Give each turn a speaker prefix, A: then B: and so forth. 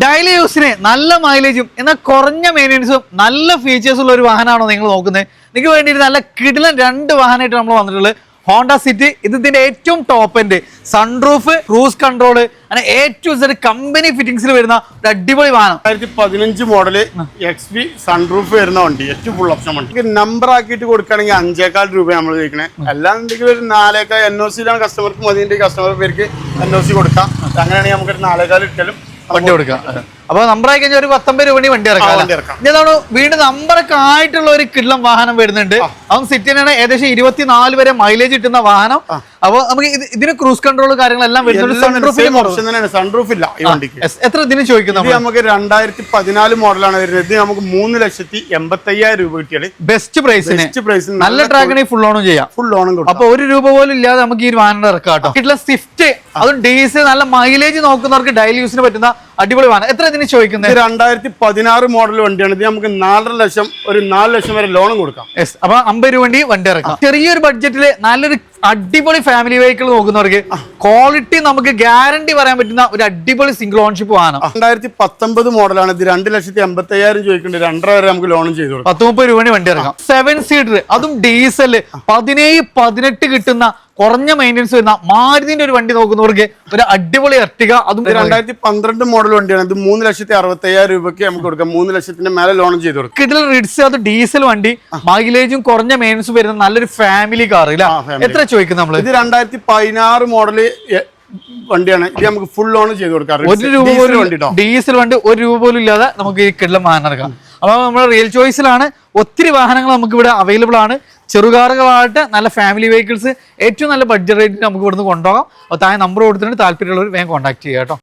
A: Daily യൂസിന് നല്ല മൈലേജും എന്നാൽ കുറഞ്ഞ മെയിൻ്റെനൻസും നല്ല ഫീച്ചേഴ്സ് ഉള്ള ഒരു വാഹനമാണോ നിങ്ങൾ നോക്കുന്നത്? നിങ്ങൾക്ക് വേണ്ടിയിട്ട് നല്ല കിടിലൻ രണ്ട് വാഹനമായിട്ട് നമ്മൾ വന്നിട്ടുള്ളത് ഹോണ്ട സിറ്റി. ഇതിന്റെ ഏറ്റവും top end sunroof, cruise control, അങ്ങനെ ഏറ്റവും കമ്പനി ഫിറ്റിംഗ്സിൽ വരുന്ന ഒരു അടിപൊളി വാഹനം.
B: 2015 മോഡല് XV സൺറൂഫ് വരുന്ന വണ്ടി, ഏറ്റവും ഫുൾ ഓപ്ഷൻ വണ്ടി. നമ്പർ ആക്കിയിട്ട് കൊടുക്കുകയാണെങ്കിൽ 5,400 രൂപ നമ്മൾ ചോദിക്കണേ. അല്ലാന്നുണ്ടെങ്കിൽ ഒരു 4,000 NOC-ലാണ് കസ്റ്റമർക്ക് മതി. കസ്റ്റമർ പേർക്ക് NOC കൊടുക്കാം. അങ്ങനെയാണെങ്കിൽ നമുക്കൊരു 4,400 ഇട്ടാലും
A: വണ്ടി കൊടുക്കാം. അപ്പൊ നമ്പർ ആയി കഴിഞ്ഞാൽ ഒരു 19 രൂപ വണ്ടി ഇറക്കാം. ഇതാണ് വീണ്ടും നമ്പറൊക്കെ ആയിട്ടുള്ള ഒരു കിടിലം വാഹനം വരുന്നുണ്ട്. അതും സിറ്റിനാണ് ഏകദേശം 24 വരെ മൈലേജ് കിട്ടുന്ന വാഹനം. അപ്പൊ നമുക്ക് ഇതിന് ക്രൂസ് കൺട്രോൾ കാര്യങ്ങളെല്ലാം വരുന്നുണ്ട്.
B: സൺറൂഫ് ഇല്ല ഈ വണ്ടിക്ക്.
A: എത്ര ഇതിന് ചോദിക്കുന്നത്?
B: നമുക്ക് 2014 മോഡലാണ് വരുന്നത്. ഇത് നമുക്ക് 3,85,000 രൂപ കിട്ടിയാൽ
A: ബെസ്റ്റ് പ്രൈസിന് നല്ല ട്രാക്കിന് ഫുൾ ഓണും ചെയ്യാം.
B: ഫുൾ ഓണും
A: അപ്പൊ 1 രൂപ പോലും ഇല്ലാതെ നമുക്ക് ഈ വാഹനം ഇറക്കാം കേട്ടോ. കിട്ടുന്ന സ്വിഫ്റ്റ്, അതും ഡീസൽ, നല്ല മൈലേജ് നോക്കുന്നവർക്ക് ഡെയിലി യൂസിന് പറ്റുന്ന അടിപൊളി വാഹനം. എത്ര ഇതിന് ചോദിക്കുന്നത്?
B: 2016 മോഡൽ വണ്ടിയാണ്. ഇത് നമുക്ക് 4.5 ലക്ഷം, ഒരു 4 ലക്ഷം വരെ ലോണും കൊടുക്കാം.
A: അപ്പൊ 50 രൂപ വണ്ടി ഇറക്കാം. ചെറിയൊരു ബഡ്ജറ്റില് നല്ലൊരു അടിപൊളി ഫാമിലി വെഹിക്കിൾ നോക്കുന്നവർക്ക് ക്വാളിറ്റി നമുക്ക് ഗ്യാരണ്ടി പറയാൻ പറ്റുന്ന ഒരു അടിപൊളി സിംഗിൾ ഓൺഷിപ്പ് വാഹനം.
B: 2019 മോഡലാണ്. ഇത് 2,85,000 ചോദിക്കുന്നുണ്ട്. 2.5 വരെ നമുക്ക് ലോണും ചെയ്തു കൊടുക്കാം.
A: 30 രൂപ വണ്ടി ഇറക്കാം. 7 സീറ്റർ, അതും ഡീസല്, 17-18 കിട്ടുന്ന കുറഞ്ഞ മെയിൻ്റെനൻസ് വരുന്ന മാരുതിന്റെ ഒരു വണ്ടി നോക്കുന്നവർക്ക് ഒരു അടിപൊളി എർട്ടിക. അതും
B: 2012 മോഡൽ വണ്ടിയാണ്. ഇത് 3,65,000 രൂപയ്ക്ക് നമുക്ക് കൊടുക്കാം. 3 ലക്ഷത്തിന്റെ മേലെ ലോണും ചെയ്ത് കൊടുക്കാം.
A: ഇതിൽ റിഡ്സ്, അത് ഡീസൽ വണ്ടി, മൈലേജും കുറഞ്ഞ മെയിൻ്റെനൻസ് വരുന്ന നല്ലൊരു ഫാമിലി കാർ. എത്ര ചോദിക്കുന്നത് നമ്മൾ?
B: ഇത് 2016 മോഡല് വണ്ടിയാണ്. ഇത് നമുക്ക് ഫുൾ ലോൺ ചെയ്ത് കൊടുക്കാം.
A: 1 രൂപ പോലും ഡീസൽ വണ്ടി 1 രൂപ പോലും ഇല്ലാതെ നമുക്ക് ഈ കിടലം വാഹനം ഇറക്കാം. അപ്പൊ നമ്മൾ റിയൽ ചോയ്സിലാണ്. ഒത്തിരി വാഹനങ്ങൾ നമുക്ക് ഇവിടെ അവൈലബിൾ ആണ്. ചെറുകാറുകളായിട്ട് നല്ല ഫാമിലി വെഹിക്കിൾസ് ഏറ്റവും നല്ല ബഡ്ജറ്റ് റേറ്റിൽ നമുക്ക് ഇവിടുന്ന് കൊണ്ടുപോകാം. അപ്പോൾ താഴെ നമ്പർ കൊടുത്തിട്ട് താല്പര്യമുള്ളവർ വേഗം കോൺടാക്ട് ചെയ്യാം കേട്ടോ.